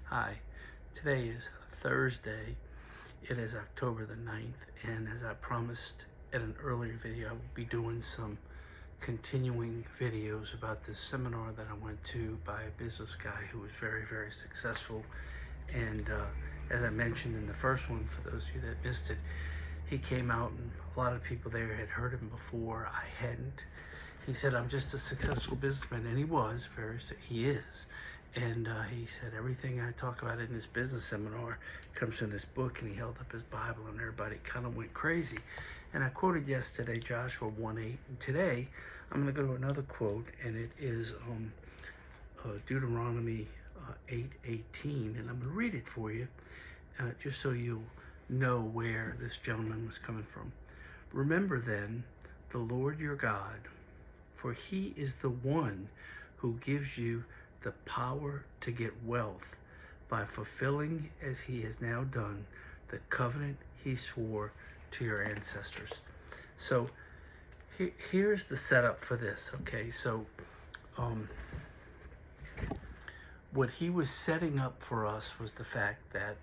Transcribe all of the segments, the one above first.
Hi, today is Thursday. It is October the 9th, and as I promised in an earlier video, I will be doing some continuing videos about this seminar that I went to by a business guy who was very, very successful. And as I mentioned in the first one, for those of you that missed it, he came out and a lot of people there had heard him before. I hadn't. He said, "I'm just a successful businessman," and he was he is. And he said, everything I talk about in this business seminar comes from this book, and he held up his Bible, and everybody kind of went crazy. And I quoted yesterday Joshua 1:8, and today I'm going to go to another quote, and it is Deuteronomy 8:18, and I'm going to read it for you, just so you'll know where this gentleman was coming from. "Remember then the Lord your God, for he is the one who gives you the power to get wealth by fulfilling, as he has now done, the covenant he swore to your ancestors." So here's the setup for this. Okay, so what he was setting up for us was the fact that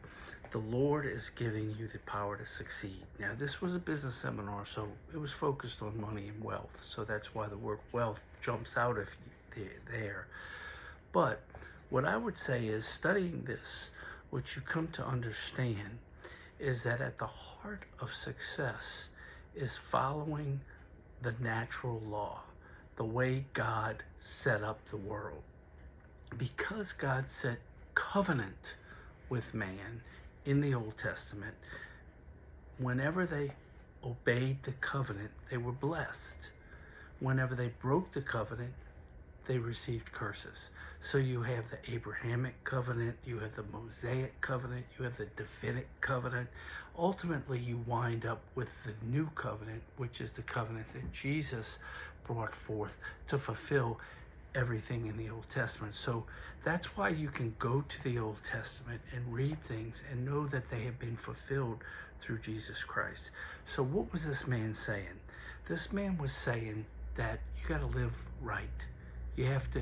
the Lord is giving you the power to succeed. Now, this was a business seminar, so it was focused on money and wealth. So that's why the word wealth jumps out if there. But what I would say is, studying this, what you come to understand is that at the heart of success is following the natural law, the way God set up the world. Because God set covenant with man in the Old Testament, whenever they obeyed the covenant, they were blessed. Whenever they broke the covenant, they received curses. So you have the Abrahamic covenant, you have the Mosaic covenant, you have the Davidic covenant. Ultimately, you wind up with the new covenant, which is the covenant that Jesus brought forth to fulfill everything in the Old Testament. So that's why you can go to the Old Testament and read things and know that they have been fulfilled through Jesus Christ. So what was this man saying? This man was saying that you got to live right. You have to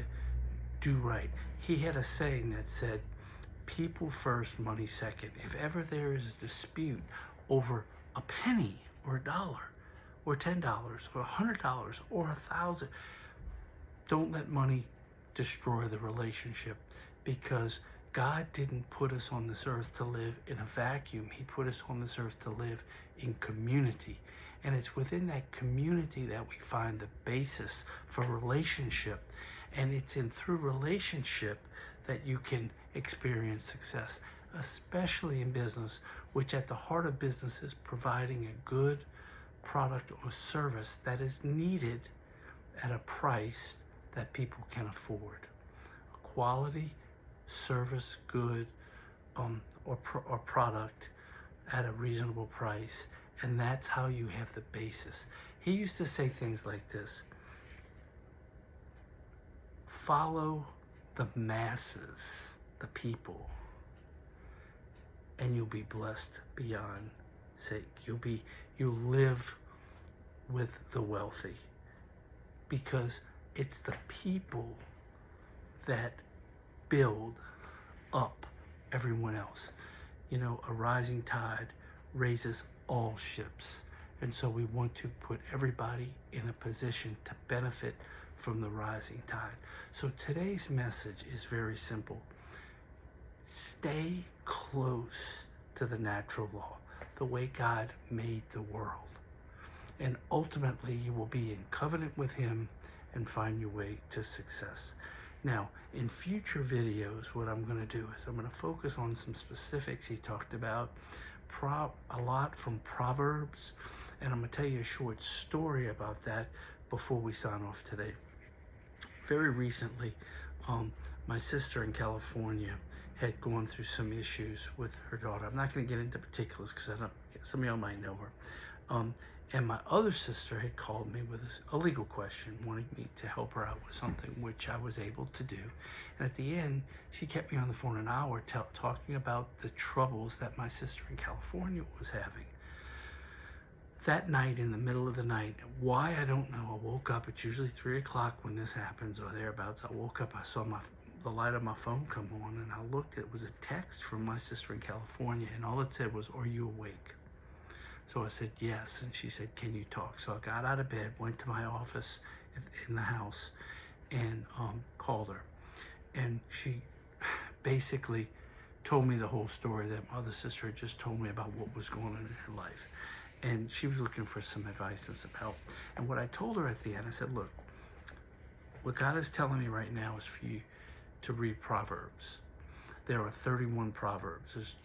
do right. He had a saying that said, "People first, money second." If ever there is a dispute over a penny or a dollar or $10 or $100 or 1,000, don't let money destroy the relationship, because God didn't put us on this earth to live in a vacuum. He put us on this earth to live in community. And it's within that community that we find the basis for relationship. And it's through relationship that you can experience success, especially in business, which at the heart of business is providing a good product or service that is needed at a price that people can afford. A quality service, good, or product at a reasonable price. And that's how you have the basis. He used to say things like this: follow the masses, the people, and you'll be blessed beyond sake. You'll live with the wealthy, because it's the people that build up everyone else. You know, a rising tide raises all ships. And so we want to put everybody in a position to benefit from the rising tide. So today's message is very simple. Stay close to the natural law, the way God made the world. And ultimately, you will be in covenant with him and find your way to success. Now, in future videos, what I'm going to do is I'm going to focus on some specifics he talked about, a lot from Proverbs, and I'm going to tell you a short story about that before we sign off today. Very recently, my sister in California had gone through some issues with her daughter. I'm not going to get into particulars because some of y'all might know her. And my other sister had called me with a legal question, wanting me to help her out with something, which I was able to do. And at the end, she kept me on the phone an hour talking about the troubles that my sister in California was having. That night, in the middle of the night, why I don't know, I woke up. It's usually 3 o'clock when this happens or thereabouts. I woke up, I saw the light of my phone come on, and I looked. It was a text from my sister in California, and all it said was, "Are you awake?" So I said, "Yes," and she said, "Can you talk?" So I got out of bed, went to my office in the house, and called her. And she basically told me the whole story that my other sister had just told me about what was going on in her life. And she was looking for some advice and some help. And what I told her at the end, I said, "Look, what God is telling me right now is for you to read Proverbs. There are 31 Proverbs. There's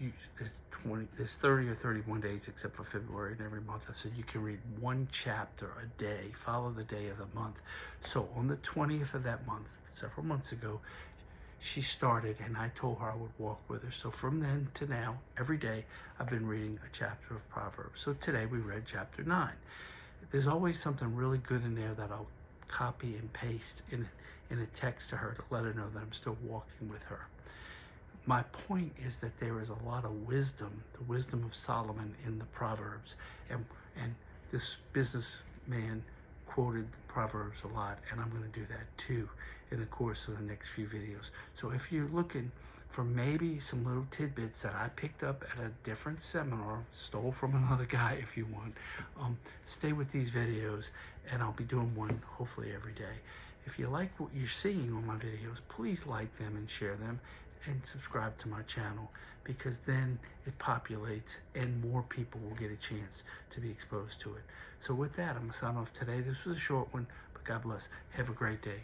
30 or 31 days except for February, and every month I said you can read one chapter a day, follow the day of the month." So on the 20th of that month, several months ago, she started, and I told her I would walk with her. So from then to now, every day, I've been reading a chapter of Proverbs. So today we read chapter 9. There's always something really good in there that I'll copy and paste in a text to her to let her know that I'm still walking with her. My point is that there is a lot of wisdom, the wisdom of Solomon in the Proverbs. And this businessman quoted the Proverbs a lot, and I'm going to do that too in the course of the next few videos. So if you're looking for maybe some little tidbits that I picked up at a different seminar, stole from another guy if you want, stay with these videos, and I'll be doing one hopefully every day. If you like what you're seeing on my videos, please like them and share them, and subscribe to my channel, because then it populates and more people will get a chance to be exposed to it. So with that, I'm going to sign off today. This was a short one, but God bless. Have a great day.